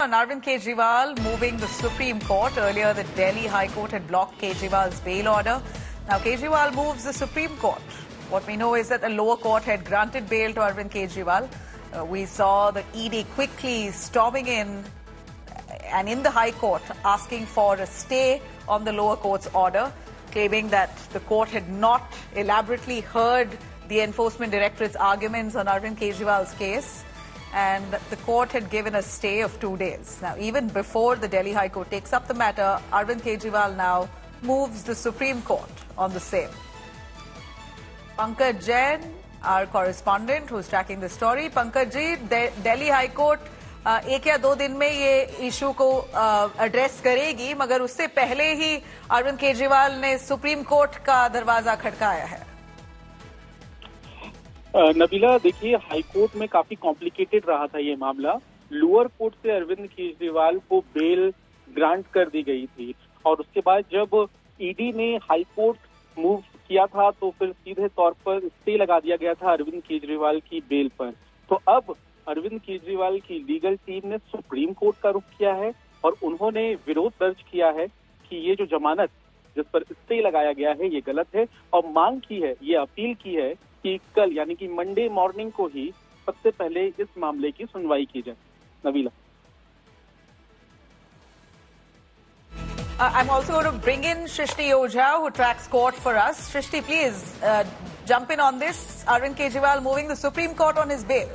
On Arvind Kejriwal moving the Supreme Court. Earlier, the Delhi High Court had blocked Kejriwal's bail order. Now, Kejriwal moves the Supreme Court. What we know is that the lower court had granted bail to Arvind Kejriwal. We saw the ED quickly storming in and in the High Court asking for a stay on the lower court's order, claiming that the court had not elaborately heard the Enforcement Directorate's arguments on Arvind Kejriwal's case, and the court had given a stay of 2 days. Now, even before the Delhi High Court takes up the matter, Arvind Kejriwal now moves the Supreme Court on the same. Pankaj Jain, our correspondent who's tracking the story. Pankaj ji, Delhi High Court एक या दो दिन में ये issue को address करेगी, मगर उससे पहले ही अरविंद केजरीवाल ने सुप्रीम कोर्ट का दरवाजा खटकाया है। नबीला, देखिए, हाई कोर्ट में काफी कॉम्प्लिकेटेड रहा था ये मामला। लोअर कोर्ट से अरविंद केजरीवाल को बेल ग्रांट कर दी गई थी और उसके बाद जब ईडी ने हाई कोर्ट मूव किया था तो फिर सीधे तौर पर स्टे लगा दिया गया था अरविंद केजरीवाल की बेल पर। तो अब अरविंद केजरीवाल की लीगल टीम ने सुप्रीम कोर्ट का रुख किया है और उन्होंने विरोध दर्ज किया है कि ये जो जमानत जिस पर स्टे लगाया गया है ये गलत है, और मांग की है, ये अपील की है कि कल यानी कि मंडे मॉर्निंग को ही सबसे पहले इस मामले की सुनवाई की जाए। Nabila, I'm also going to bring in Shrishti Ojha, who tracks court for us. Shrishti, please jump in on this. Arvind Kejriwal moving the Supreme Court on his bail.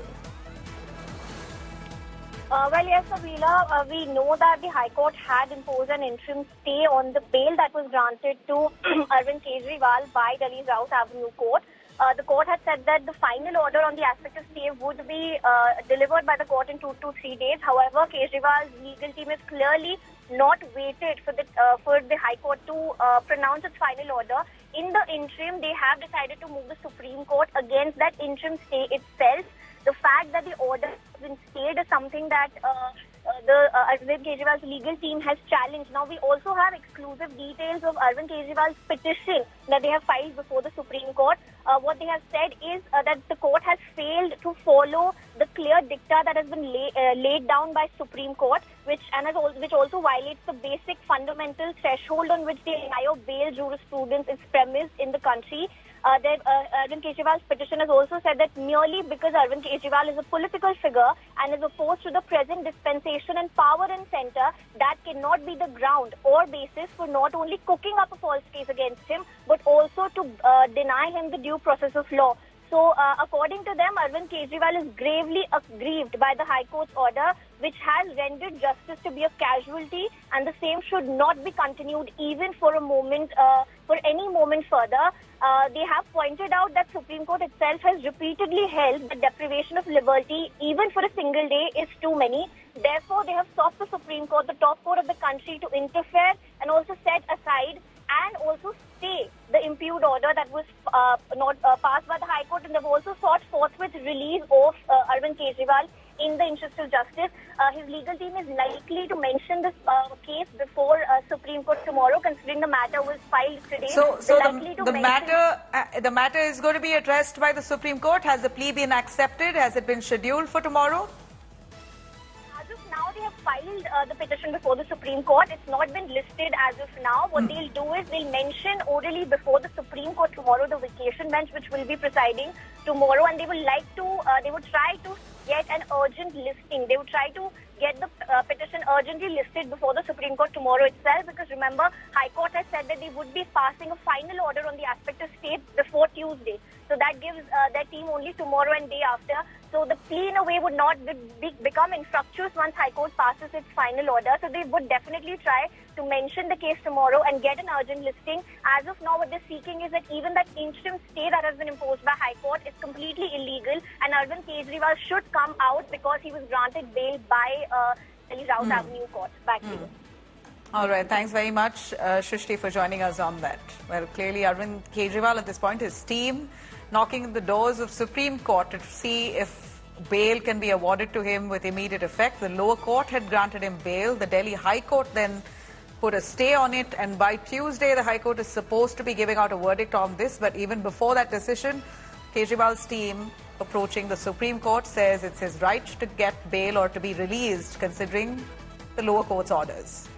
Well, yes, Nabila, we know that the High Court had imposed an interim stay on the bail that was granted to Arvind Kejriwal by Delhi's South Avenue Court. The court had said that the final order on the aspect of stay would be delivered by the court in 2 to 3 days. However, Kejriwal's legal team is clearly not waited for the High Court to pronounce its final order. In the interim, they have decided to move the Supreme Court against that interim stay itself. The fact that the order has been stayed is something that Arvind Kejriwal's legal team has challenged. Now, we also have exclusive details of Arvind Kejriwal's petition that they have filed before the Supreme Court. What they have said is that the court has failed to follow the clear dicta that has been laid down by Supreme Court, which also violates the basic fundamental threshold on which the entire bail jurisprudence is premised in the country. Arvind Kejriwal's petition has also said that merely because Arvind Kejriwal is a political figure and is opposed to the present dispensation and power and center, that cannot be the ground or basis for not only cooking up a false case against him, but also to deny him the due process of law. So, according to them, Arvind Kejriwal is gravely aggrieved by the High Court's order, which has rendered justice to be a casualty, and the same should not be continued even for a moment, for any moment further. They have pointed out that Supreme Court itself has repeatedly held that deprivation of liberty, even for a single day, is too many. Therefore, they have sought the Supreme Court, the top court of the country, to interfere and also set aside and also stay the impugned order that was not passed by the High Court, and they've also sought forthwith release of Arvind Kejriwal in the interest of justice. His legal team is likely to mention this case before Supreme Court tomorrow, considering the matter was filed today. So the matter is going to be addressed by the Supreme Court. Has the plea been accepted? Has it been scheduled for tomorrow? Now they have filed the petition before the Supreme Court. It's not been listed as of now. What they'll do is they'll mention orally before the Supreme Court tomorrow the vacation bench, which will be presiding tomorrow, and they would try to get an urgent listing. They would try to get the petition urgently listed before the Supreme Court tomorrow itself, because remember, High Court has said that they would be passing a final order on the aspect of stay before Tuesday. So that gives their team only tomorrow and day after. So the plea in a way would not become infructuous once High Court passes its final order. So they would definitely try to mention the case tomorrow and get an urgent listing. As of now, what they're seeking is that even that interim stay that has been imposed by High Court is completely illegal, and Arvind Kejriwal should come out because he was granted bail by Delhi South Avenue Court. Back to you. All right, thanks very much, Shrishti, for joining us on that. Well, clearly Arvind Kejriwal at this point, his team knocking the doors of Supreme Court to see if bail can be awarded to him with immediate effect. The lower court had granted him bail. The Delhi High Court then put a stay on it, and by Tuesday the High Court is supposed to be giving out a verdict on this. But even before that decision, Kejriwal's team approaching the Supreme Court, says it's his right to get bail or to be released considering the lower court's orders.